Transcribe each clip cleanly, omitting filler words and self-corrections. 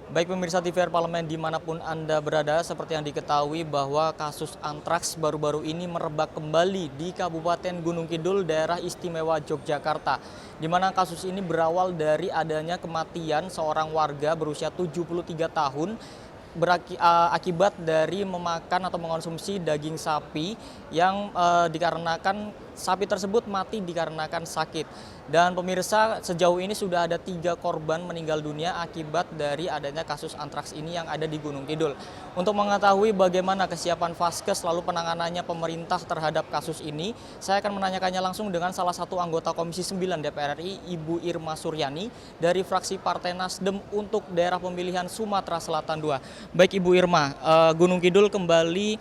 Baik pemirsa TVR Parlemen dimanapun Anda berada, seperti yang diketahui bahwa kasus antraks baru-baru ini merebak kembali di Kabupaten Gunung Kidul, daerah istimewa Yogyakarta. Di mana kasus ini berawal dari adanya kematian seorang warga berusia 73 tahun akibat dari memakan atau mengonsumsi daging sapi yang dikarenakan sapi tersebut mati dikarenakan sakit. Dan pemirsa, sejauh ini sudah ada 3 korban meninggal dunia akibat dari adanya kasus antraks ini yang ada di Gunung Kidul. Untuk mengetahui bagaimana kesiapan Vaskes lalu penanganannya pemerintah terhadap kasus ini, saya akan menanyakannya langsung dengan salah satu anggota Komisi 9 DPR RI, Ibu Irma Suryani dari fraksi Partai Nasdem untuk daerah pemilihan Sumatera Selatan 2. Baik Ibu Irma, Gunung Kidul kembali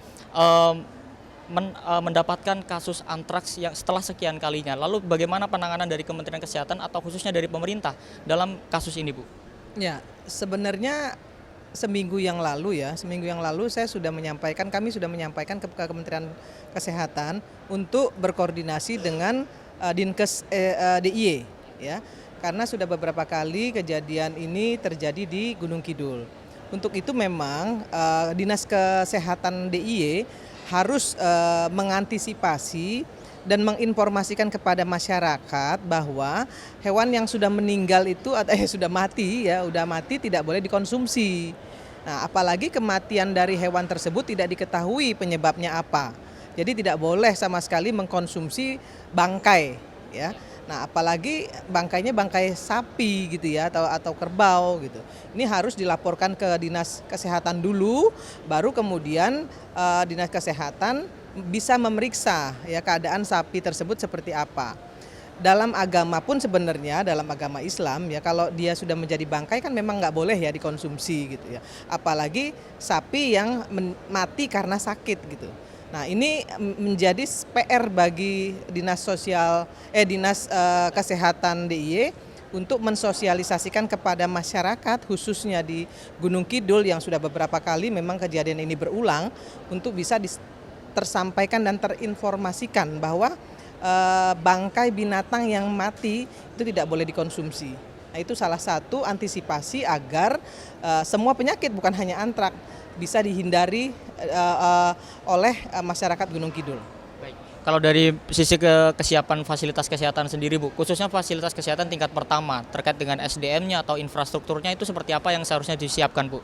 mendapatkan kasus antraks yang setelah sekian kalinya. Lalu bagaimana penanganan dari Kementerian Kesehatan atau khususnya dari pemerintah dalam kasus ini, Bu? Ya, sebenarnya seminggu yang lalu kami sudah menyampaikan ke Kementerian Kesehatan untuk berkoordinasi dengan Dinkes DIY, ya. Karena sudah beberapa kali kejadian ini terjadi di Gunung Kidul. Untuk itu memang Dinas Kesehatan DIY harus mengantisipasi dan menginformasikan kepada masyarakat bahwa hewan yang sudah meninggal itu atau sudah mati tidak boleh dikonsumsi. Nah, apalagi kematian dari hewan tersebut tidak diketahui penyebabnya apa. Jadi tidak boleh sama sekali mengkonsumsi bangkai, ya. Nah, apalagi bangkainya bangkai sapi gitu ya atau kerbau gitu. Ini harus dilaporkan ke Dinas Kesehatan dulu, baru kemudian Dinas Kesehatan bisa memeriksa ya keadaan sapi tersebut seperti apa. Dalam agama pun sebenarnya, dalam agama Islam ya, kalau dia sudah menjadi bangkai kan memang nggak boleh ya dikonsumsi gitu ya. Apalagi sapi yang mati karena sakit gitu. Nah, ini menjadi PR bagi Dinas Kesehatan DIY untuk mensosialisasikan kepada masyarakat khususnya di Gunung Kidul yang sudah beberapa kali memang kejadian ini berulang, untuk bisa tersampaikan dan terinformasikan bahwa bangkai binatang yang mati itu tidak boleh dikonsumsi. Nah, itu salah satu antisipasi agar semua penyakit bukan hanya antrak bisa dihindari oleh masyarakat Gunung Kidul. Baik. Kalau dari sisi kesiapan fasilitas kesehatan sendiri, Bu, khususnya fasilitas kesehatan tingkat pertama terkait dengan SDM-nya atau infrastrukturnya itu seperti apa yang seharusnya disiapkan, Bu?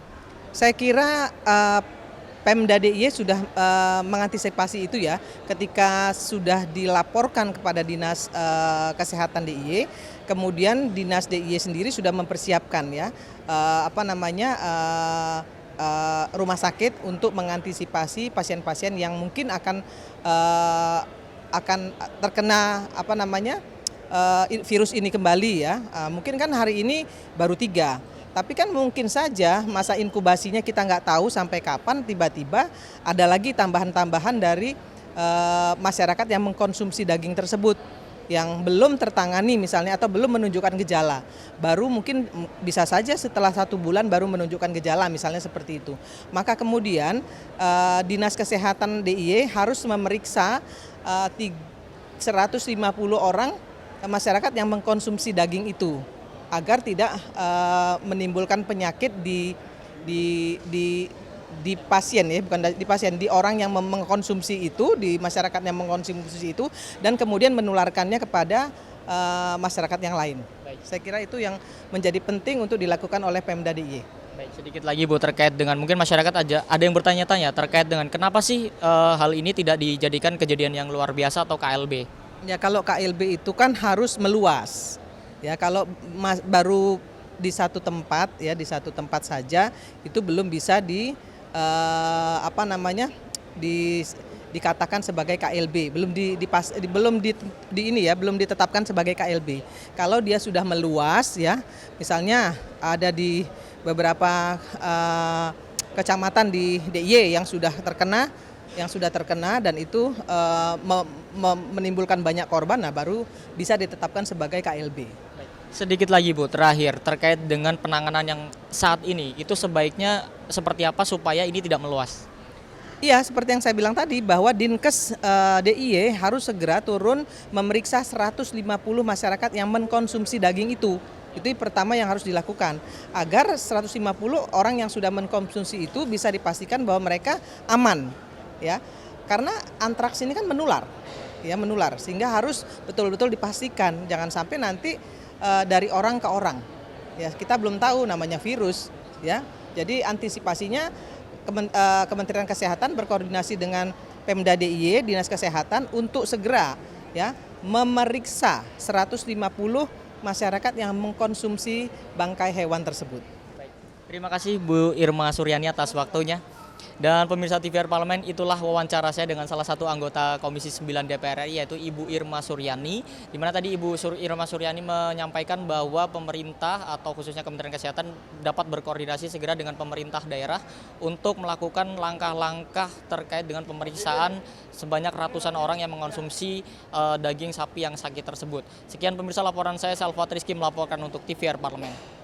Saya kira Pemda DIY sudah mengantisipasi itu ya, ketika sudah dilaporkan kepada Dinas Kesehatan DIY, kemudian Dinas DIY sendiri sudah mempersiapkan ya rumah sakit untuk mengantisipasi pasien-pasien yang mungkin akan terkena virus ini kembali ya. Mungkin kan hari ini baru 3. Tapi kan mungkin saja masa inkubasinya kita nggak tahu sampai kapan, tiba-tiba ada lagi tambahan-tambahan dari masyarakat yang mengkonsumsi daging tersebut yang belum tertangani misalnya atau belum menunjukkan gejala. Baru mungkin bisa saja setelah 1 bulan baru menunjukkan gejala misalnya seperti itu. Maka kemudian Dinas Kesehatan DIY harus memeriksa 150 orang masyarakat yang mengkonsumsi daging itu, agar tidak menimbulkan penyakit di pasien ya, bukan di pasien, di orang yang mengkonsumsi itu, di masyarakat yang mengkonsumsi itu, dan kemudian menularkannya kepada masyarakat yang lain. Baik. Saya kira itu yang menjadi penting untuk dilakukan oleh Pemda DIY. Baik, sedikit lagi Bu terkait dengan mungkin masyarakat ada yang bertanya-tanya terkait dengan kenapa sih hal ini tidak dijadikan kejadian yang luar biasa atau KLB? Ya, kalau KLB itu kan harus meluas. Ya, kalau baru di satu tempat saja itu belum bisa dikatakan sebagai KLB, belum ditetapkan sebagai KLB. Kalau dia sudah meluas ya, misalnya ada di beberapa kecamatan di DIY yang sudah terkena dan itu menimbulkan banyak korban, nah baru bisa ditetapkan sebagai KLB. Sedikit lagi Bu, terakhir terkait dengan penanganan yang saat ini, itu sebaiknya seperti apa supaya ini tidak meluas? Iya, seperti yang saya bilang tadi bahwa Dinkes DIY harus segera turun memeriksa 150 masyarakat yang mengkonsumsi daging itu. Itu pertama yang harus dilakukan agar 150 orang yang sudah mengkonsumsi itu bisa dipastikan bahwa mereka aman, ya. Karena antraks ini kan menular, ya menular, sehingga harus betul-betul dipastikan jangan sampai nanti dari orang ke orang. Ya, kita belum tahu namanya virus, ya. Jadi antisipasinya Kementerian Kesehatan berkoordinasi dengan Pemda DIY, Dinas Kesehatan untuk segera ya memeriksa 150 masyarakat yang mengkonsumsi bangkai hewan tersebut. Baik. Terima kasih Bu Irma Suryani atas waktunya. Dan pemirsa TVR Parlemen, itulah wawancara saya dengan salah satu anggota Komisi 9 DPR RI yaitu Ibu Irma Suryani. Di mana tadi Irma Suryani menyampaikan bahwa pemerintah atau khususnya Kementerian Kesehatan dapat berkoordinasi segera dengan pemerintah daerah untuk melakukan langkah-langkah terkait dengan pemeriksaan sebanyak ratusan orang yang mengonsumsi daging sapi yang sakit tersebut. Sekian pemirsa laporan saya, Salvat Rizky melaporkan untuk TVR Parlemen.